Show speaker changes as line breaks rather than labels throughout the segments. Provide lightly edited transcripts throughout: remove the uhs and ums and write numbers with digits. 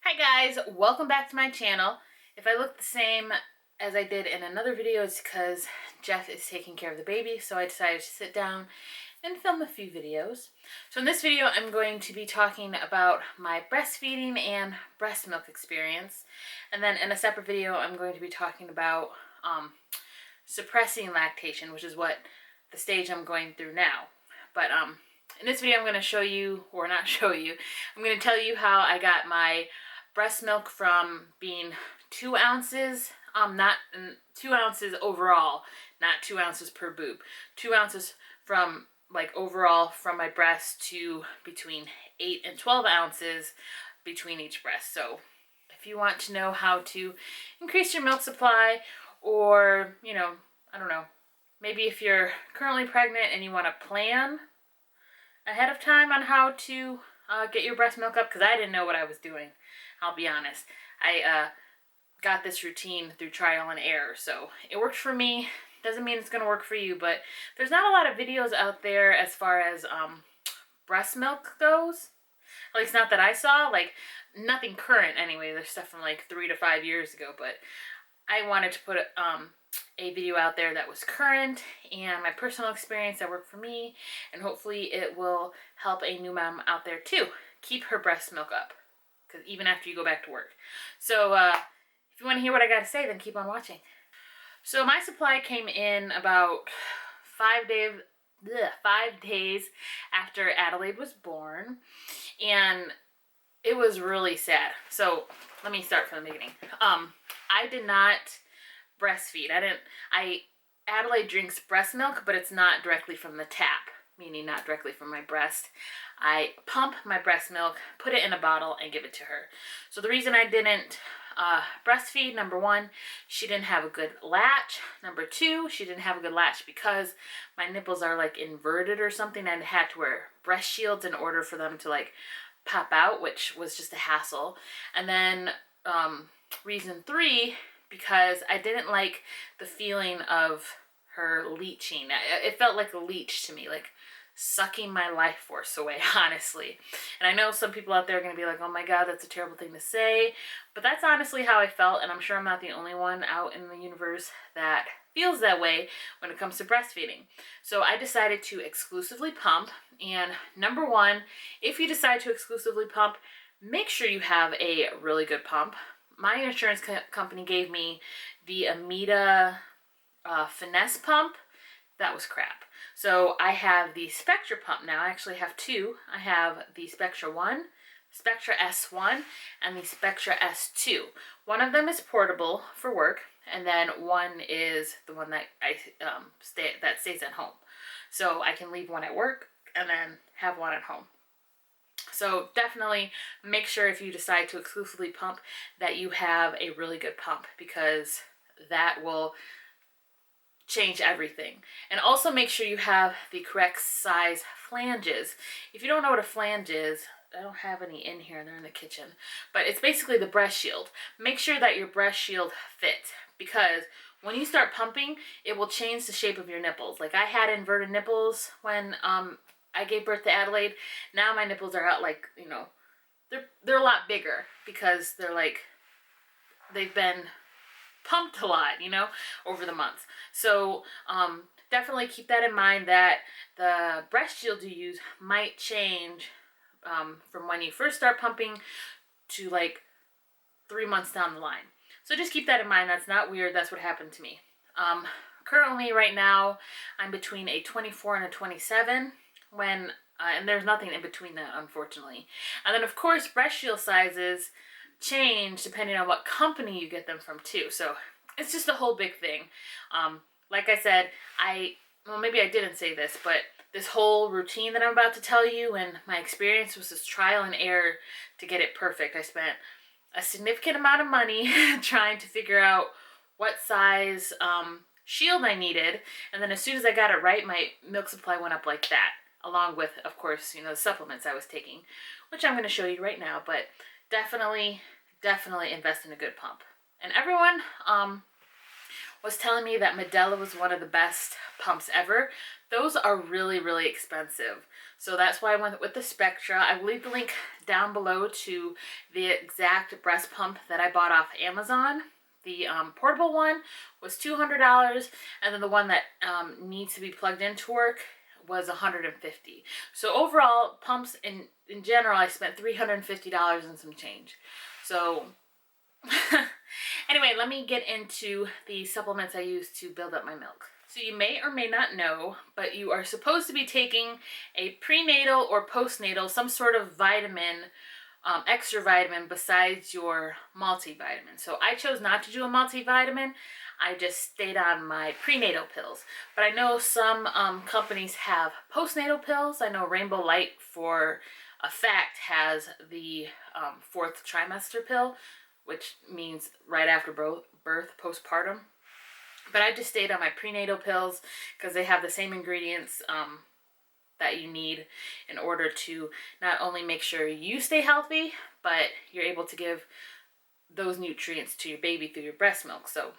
Hi guys, welcome back to my channel. If I look the same as I did in another video, it's because Jeff is taking care of the baby, so I decided to sit down and film a few videos. So in this video, I'm going to be talking about my breastfeeding and breast milk experience. And then in a separate video, I'm going to be talking about suppressing lactation, which is what the stage I'm going through now. But in this video, I'm going to show you, or not show you, I'm going to tell you how I got my breast milk from being 2 ounces, not 2 ounces overall, not 2 ounces per boob, 2 ounces from like overall from my breast to between 8 and 12 ounces between each breast. So if you want to know how to increase your milk supply, or, you know, I don't know, maybe if you're currently pregnant and you want to plan ahead of time on how to get your breast milk up, because I didn't know what I was doing. I'll be honest. I got this routine through trial and error, so it worked for me. Doesn't mean it's going to work for you, but there's not a lot of videos out there as far as breast milk goes. At least not that I saw. Like, nothing current anyway. There's stuff from like 3 to 5 years ago, but I wanted to put a video out there that was current and my personal experience that worked for me, and hopefully it will help a new mom out there too keep her breast milk up, because even after you go back to work. So if you want to hear what I got to say, then keep on watching. So my supply came in about 5 days after Adelaide was born, and it was really sad. So let me start from the beginning. I did not breastfeed. Adelaide drinks breast milk, but it's not directly from the tap, meaning not directly from my breast. I pump my breast milk, put it in a bottle, and give it to her. So the reason I didn't breastfeed, number 1, she didn't have a good latch. Number 2, she didn't have a good latch because my nipples are like inverted or something, and I had to wear breast shields in order for them to like pop out, which was just a hassle. And then reason 3, because I didn't like the feeling of her leeching. It felt like a leech to me, like sucking my life force away, honestly. And I know some people out there are going to be like, oh my God, that's a terrible thing to say. But that's honestly how I felt, and I'm sure I'm not the only one out in the universe that feels that way when it comes to breastfeeding. So I decided to exclusively pump. And number 1, if you decide to exclusively pump, make sure you have a really good pump. My insurance company gave me the Amita Finesse pump. That was crap. So I have the Spectra pump now. I actually have 2. I have the Spectra 1, Spectra S1, and the Spectra S2. One of them is portable for work, and then one is the one that that stays at home. So I can leave one at work and then have one at home. So definitely make sure, if you decide to exclusively pump, that you have a really good pump, because that will change everything. And also make sure you have the correct size flanges. If you don't know what a flange is, I don't have any in here, they're in the kitchen, but it's basically the breast shield. Make sure that your breast shield fits, because when you start pumping, it will change the shape of your nipples. Like, I had inverted nipples when I gave birth to Adelaide. Now my nipples are out, like, you know, they're a lot bigger, because they're like, they've been pumped a lot, you know, over the months. So definitely keep that in mind, that the breast shield you use might change from when you first start pumping to like 3 months down the line. So just keep that in mind. That's not weird. That's what happened to me. Currently right now I'm between a 24 and a 27 and there's nothing in between that, unfortunately. And then of course breast shield sizes change depending on what company you get them from too. So it's just a whole big thing. Like I said, well, maybe I didn't say this, but this whole routine that I'm about to tell you and my experience was this trial and error to get it perfect. I spent a significant amount of money trying to figure out what size shield I needed, and then as soon as I got it right, my milk supply went up like that, along with, of course, you know, the supplements I was taking, which I'm going to show you right now. But definitely invest in a good pump. And everyone was telling me that Medela was one of the best pumps ever. Those are really, really expensive. So that's why I went with the Spectra. I will leave the link down below to the exact breast pump that I bought off Amazon. The portable one was $200, and then the one that needs to be plugged into work was $150. So overall, pumps in general, I spent $350 and some change. So anyway, let me get into the supplements I use to build up my milk. So you may or may not know, but you are supposed to be taking a prenatal or postnatal, some sort of vitamin, extra vitamin besides your multivitamin. So I chose not to do a multivitamin. I just stayed on my prenatal pills. But I know some companies have postnatal pills. I know Rainbow Light for a fact has the 4th trimester pill, which means right after birth, postpartum. But I just stayed on my prenatal pills because they have the same ingredients that you need in order to not only make sure you stay healthy, but you're able to give those nutrients to your baby through your breast milk. So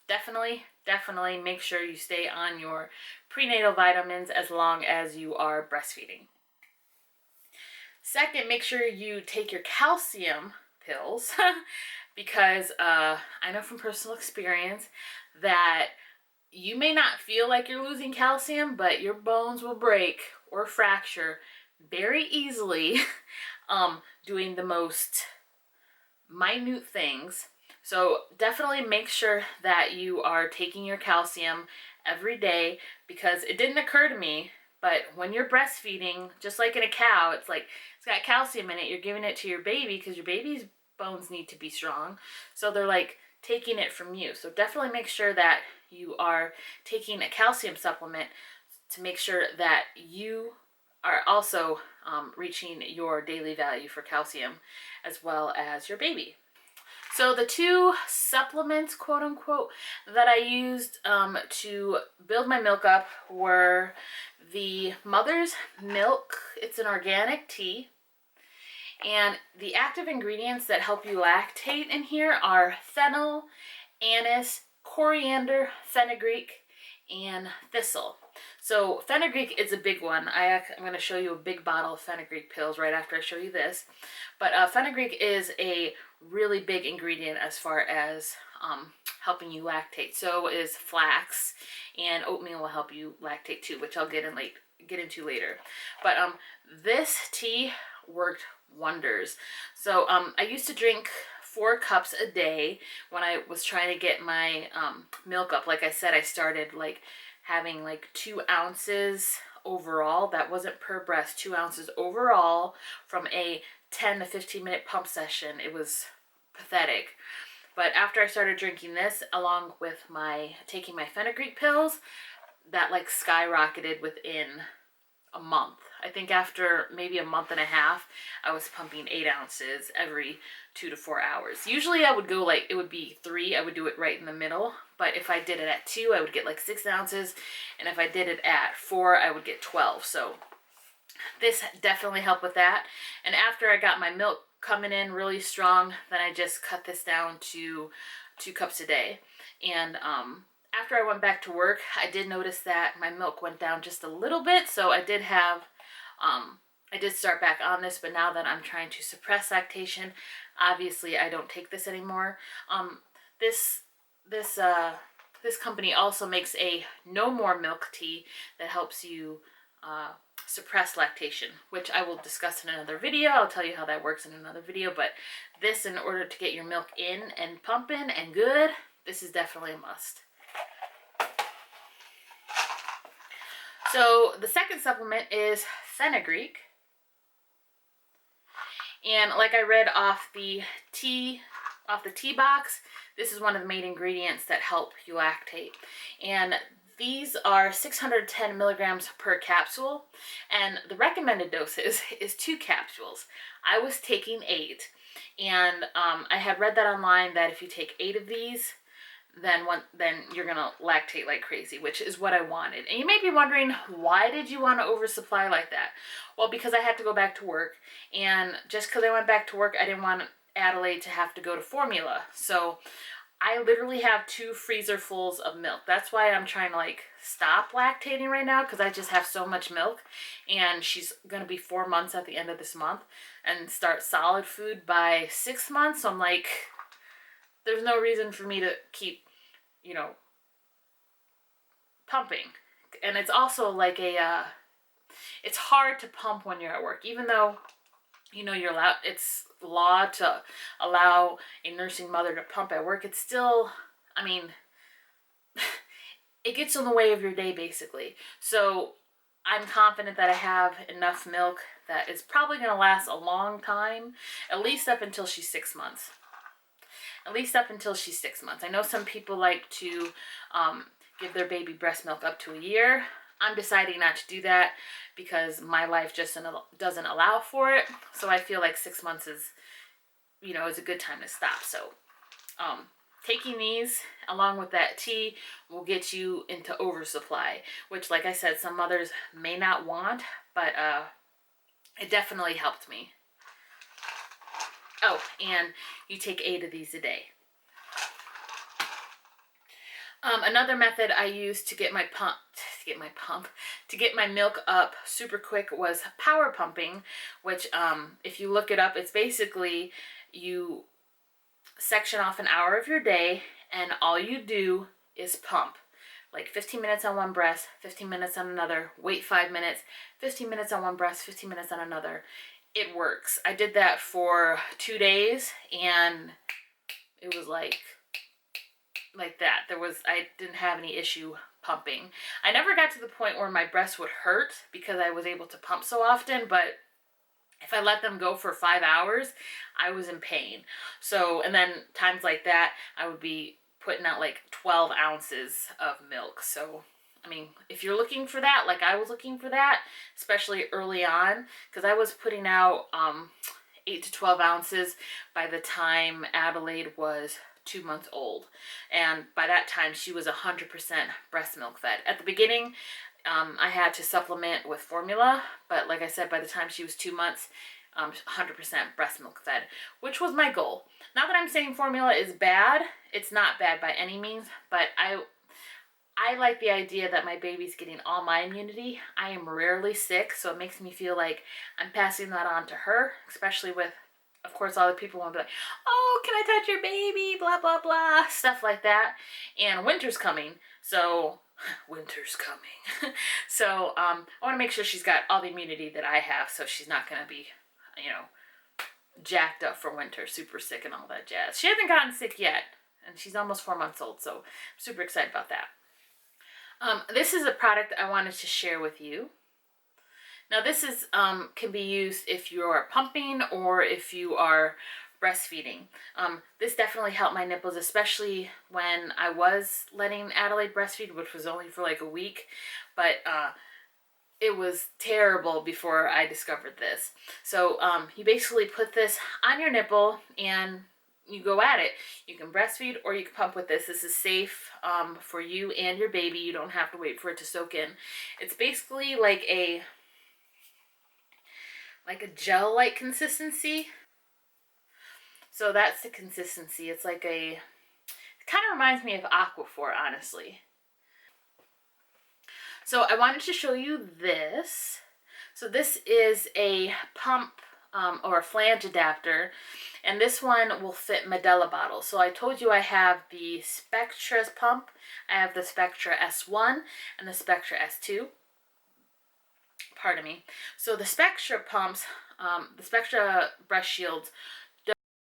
definitely make sure you stay on your prenatal vitamins as long as you are breastfeeding. Second, make sure you take your calcium pills because I know from personal experience that you may not feel like you're losing calcium, but your bones will break or fracture very easily doing the most minute things. So definitely make sure that you are taking your calcium every day, because it didn't occur to me, but when you're breastfeeding, just like in a cow, it's like it's got calcium in it. You're giving it to your baby because your baby's bones need to be strong. So they're like taking it from you. So definitely make sure that you are taking a calcium supplement to make sure that you are also reaching your daily value for calcium as well as your baby. So the two supplements, quote unquote, that I used to build my milk up were the Mother's Milk. It's an organic tea. And the active ingredients that help you lactate in here are fennel, anise, coriander, fenugreek, and thistle. So fenugreek is a big one. I'm going to show you a big bottle of fenugreek pills right after I show you this. But fenugreek is a really big ingredient as far as helping you lactate. So is flax, and oatmeal will help you lactate too, which I'll get into later. But this tea worked wonders. So I used to drink 4 cups a day when I was trying to get my milk up. Like I said, I started like having like 2 ounces overall. That wasn't per breast, 2 ounces overall from a 10 to 15 minute pump session. It was pathetic. But after I started drinking this along with taking my fenugreek pills, that like skyrocketed within a month. I think after maybe a month and a half, I was pumping 8 ounces every 2 to 4 hours. Usually I would go like, it would be 3, I would do it right in the middle. But if I did it at 2, I would get like 6 ounces. And if I did it at 4, I would get 12. So this definitely helped with that. And after I got my milk coming in really strong, then I just cut this down to 2 cups a day. And after I went back to work, I did notice that my milk went down just a little bit. So I did start back on this, but now that I'm trying to suppress lactation, obviously I don't take this anymore. This company also makes a no more milk tea that helps you suppress lactation, which I will discuss in another video. I'll tell you how that works in another video, but this, in order to get your milk in and pumping and good, this is definitely a must. So the second supplement is fenugreek. And like I read off the tea box, this is one of the main ingredients that help you lactate. And these are 610 milligrams per capsule, and the recommended doses is 2 capsules. I was taking 8, and I had read that online that if you take 8 of these, then you're gonna lactate like crazy, which is what I wanted. And you may be wondering, why did you want to oversupply like that? Well, because I had to go back to work, and just because I went back to work, I didn't want Adelaide to have to go to formula. So I literally have 2 freezer fulls of milk. That's why I'm trying to like stop lactating right now, because I just have so much milk. And she's going to be 4 months at the end of this month and start solid food by 6 months. So I'm like, there's no reason for me to keep, you know, pumping. And it's also like it's hard to pump when you're at work, even though, you know, you're allowed, it's law to allow a nursing mother to pump at work. It's still, I mean, it gets in the way of your day basically. So I'm confident that I have enough milk that is probably going to last a long time, at least up until she's 6 months. At least up until she's 6 months. I know some people like to give their baby breast milk up to a year. I'm deciding not to do that because my life just doesn't allow for it. So I feel like 6 months is, you know, is a good time to stop. So taking these along with that tea will get you into oversupply, which, like I said, some mothers may not want, but it definitely helped me. Oh, and you take 8 of these a day. Another method I used to get my milk up super quick was power pumping, which if you look it up, it's basically you section off an hour of your day and all you do is pump. Like 15 minutes on one breast, 15 minutes on another, wait 5 minutes, 15 minutes on one breast, 15 minutes on another. It works. I did that for 2 days and it was like that. I didn't have any issue pumping. I never got to the point where my breasts would hurt because I was able to pump so often, but if I let them go for 5 hours, I was in pain. So, and then times like that, I would be putting out like 12 ounces of milk. So, I mean, if you're looking for that, like I was looking for that, especially early on, because I was putting out 8 to 12 ounces by the time Adelaide was 2 months old. And by that time, she was 100% breast milk fed. At the beginning, I had to supplement with formula, but like I said, by the time she was 2 months, 100% breast milk fed, which was my goal. Not that I'm saying formula is bad. It's not bad by any means, but I like the idea that my baby's getting all my immunity. I am rarely sick, so it makes me feel like I'm passing that on to her, especially with, of course, all the people want to be like, oh, can I touch your baby, blah, blah, blah, stuff like that. And winter's coming, so winter's coming. So I want to make sure she's got all the immunity that I have, so she's not going to be, you know, jacked up for winter, super sick and all that jazz. She hasn't gotten sick yet, and she's almost 4 months old, so I'm super excited about that. This is a product I wanted to share with you. Now this is can be used if you are pumping or if you are breastfeeding. This definitely helped my nipples, especially when I was letting Adelaide breastfeed, which was only for like a week, but it was terrible before I discovered this. So you basically put this on your nipple and you go at it. You can breastfeed or you can pump with this. This is safe for you and your baby. You don't have to wait for it to soak in. It's basically like a gel-like consistency. So that's the consistency. It's like it kind of reminds me of Aquaphor, honestly. So I wanted to show you this. So this is a pump or a flange adapter, and this one will fit Medela bottles. So I told you I have the Spectra pump, I have the Spectra S1 and the Spectra S2. Pardon me. So the Spectra pumps, the Spectra breast shields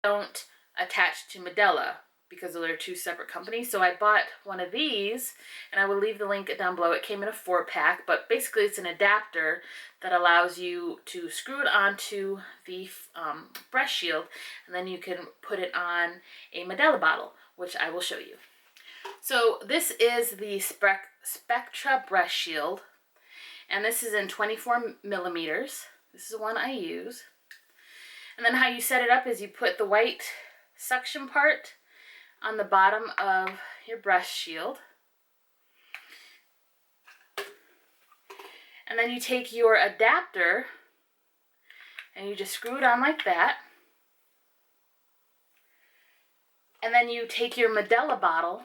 don't attach to Medela because they're 2 separate companies. So I bought one of these, and I will leave the link down below. It came in a 4-pack, but basically it's an adapter that allows you to screw it onto the breast shield, and then you can put it on a Medela bottle, which I will show you. So this is the Spectra breast shield, and this is in 24 millimeters. This is the one I use. And then how you set it up is you put the white suction part on the bottom of your breast shield. And then you take your adapter and you just screw it on like that. And then you take your Medela bottle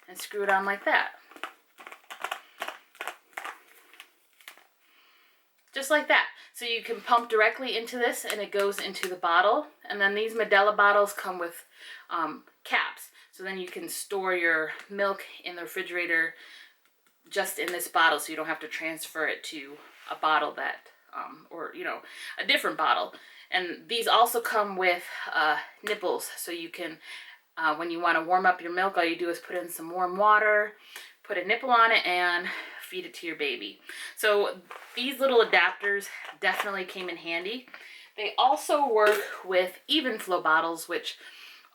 and screw it on like that. Just like that. So you can pump directly into this and it goes into the bottle. And then these Medela bottles come with caps. So then you can store your milk in the refrigerator just in this bottle, so you don't have to transfer it to a bottle that, or, you know, a different bottle. And these also come with nipples, so you can, when you want to warm up your milk, all you do is put in some warm water, put a nipple on it, and feed it to your baby. So these little adapters definitely came in handy. They also work with even flow bottles, which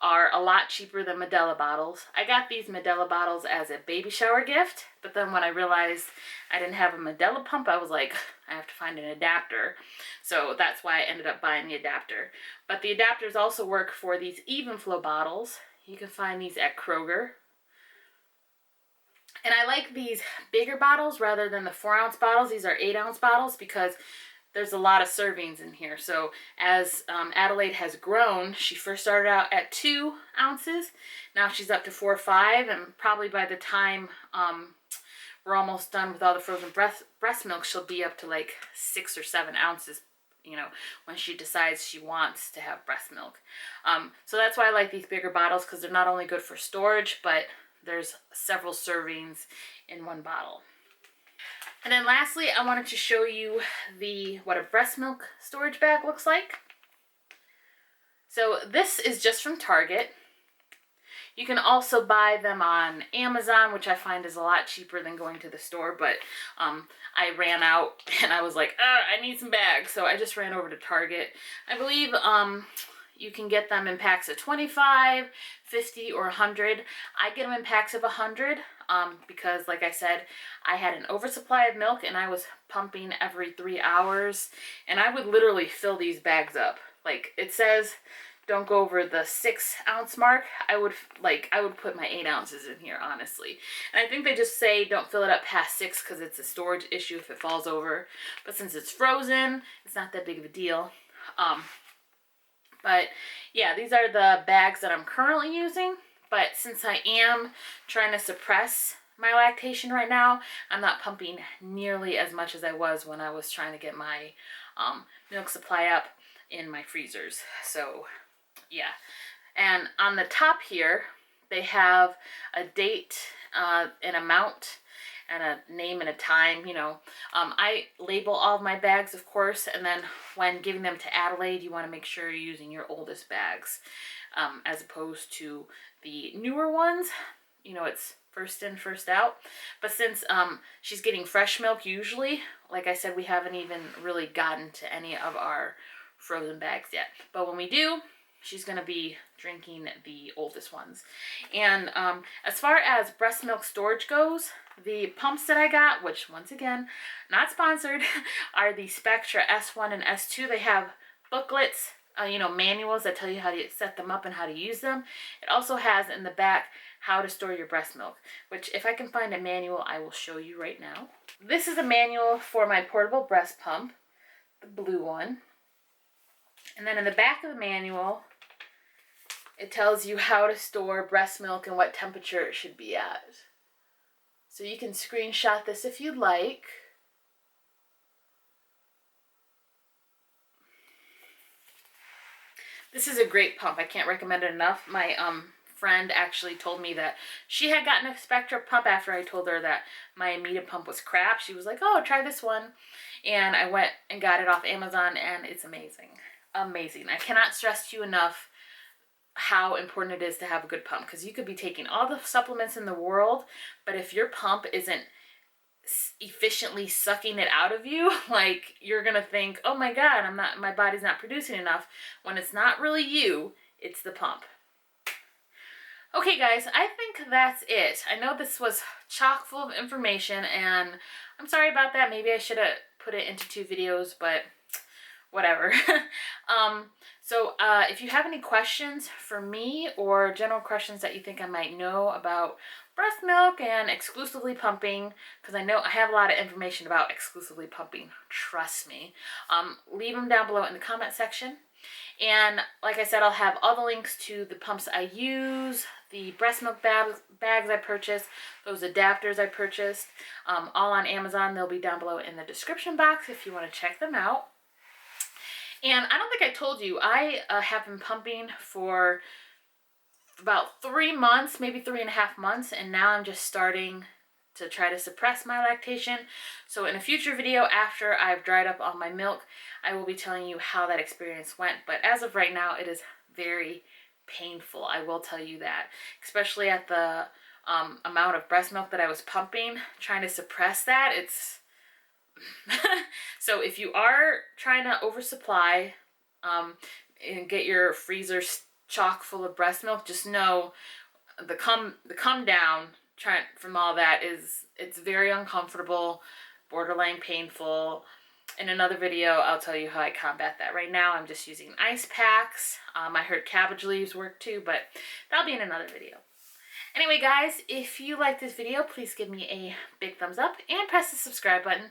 are a lot cheaper than Medela bottles. I got these Medela bottles as a baby shower gift, but then when I realized I didn't have a Medela pump, I was like, I have to find an adapter. So that's why I ended up buying the adapter. But the adapters also work for these even flow bottles. You can find these at Kroger. And I like these bigger bottles rather than the 4-ounce bottles. These are 8-ounce bottles because there's a lot of servings in here. So as Adelaide has grown, she first started out at 2 ounces. Now she's up to 4 or 5, and probably by the time we're almost done with all the frozen breast milk, she'll be up to like 6 or 7 ounces, you know, when she decides she wants to have breast milk. So that's why I like these bigger bottles, because they're not only good for storage, but there's several servings in one bottle. And then lastly, I wanted to show you what a breast milk storage bag looks like. So this is just from Target. You can also buy them on Amazon, which I find is a lot cheaper than going to the store, but I ran out and I was like, I need some bags, so I just ran over to Target. I believe you can get them in packs of 25, 50, or 100. I get them in packs of 100 because, like I said, I had an oversupply of milk and I was pumping every 3 hours, and I would literally fill these bags up. Like it says, don't go over the 6-ounce mark. I would put my 8 ounces in here, honestly. And I think they just say don't fill it up past 6 because it's a storage issue if it falls over. But since it's frozen, it's not that big of a deal. But yeah, these are the bags that I'm currently using. But since I am trying to suppress my lactation right now, I'm not pumping nearly as much as I was when I was trying to get my milk supply up in my freezers. So yeah. And on the top here, they have a date, an amount, and a name and a time, you know. I label all of my bags, of course, and then when giving them to Adelaide, you want to make sure you're using your oldest bags, as opposed to the newer ones. You know, it's first in, first out. But since she's getting fresh milk usually, like I said, we haven't even really gotten to any of our frozen bags yet. But when we do, she's going to be drinking the oldest ones. And as far as breast milk storage goes, the pumps that I got, which once again, not sponsored, are the Spectra S1 and S2. They have booklets, you know, manuals that tell you how to set them up and how to use them. It also has in the back how to store your breast milk, which if I can find a manual, I will show you right now. This is a manual for my portable breast pump, the blue one. And then in the back of the manual, it tells you how to store breast milk and what temperature it should be at. So you can screenshot this if you'd like. This is a great pump. I can't recommend it enough. My friend actually told me that she had gotten a Spectra pump after I told her that my immediate pump was crap. She was like, oh, try this one. And I went and got it off Amazon, and it's amazing. Amazing. I cannot stress to you enough how important it is to have a good pump, because you could be taking all the supplements in the world, but if your pump isn't efficiently sucking it out of you, like, you're gonna think, oh my god, my body's not producing enough, when it's not really you, it's the pump. Okay guys, I think that's it. I know this was chock full of information, and I'm sorry about that. Maybe I should have put it into 2 videos, but whatever. So if you have any questions for me, or general questions that you think I might know about breast milk and exclusively pumping, because I know I have a lot of information about exclusively pumping, trust me, leave them down below in the comment section. And like I said, I'll have all the links to the pumps I use, the breast milk bags I purchased, those adapters I purchased, all on Amazon. They'll be down below in the description box if you want to check them out. And I don't think I told you, I have been pumping for about 3 months, maybe 3.5 months, and now I'm just starting to try to suppress my lactation. So in a future video, after I've dried up all my milk, I will be telling you how that experience went. But as of right now, it is very painful. I will tell you that, especially at the amount of breast milk that I was pumping, trying to suppress that. It's so if you are trying to oversupply and get your freezer chock full of breast milk, just know the come down from all that it's very uncomfortable, borderline painful. In another video, I'll tell you how I combat that. Right now, I'm just using ice packs. I heard cabbage leaves work too, but that'll be in another video. Anyway, guys, if you like this video, please give me a big thumbs up and press the subscribe button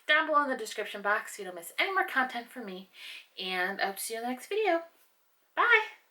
down below in the description box so you don't miss any more content from me. And I hope to see you in the next video. Bye!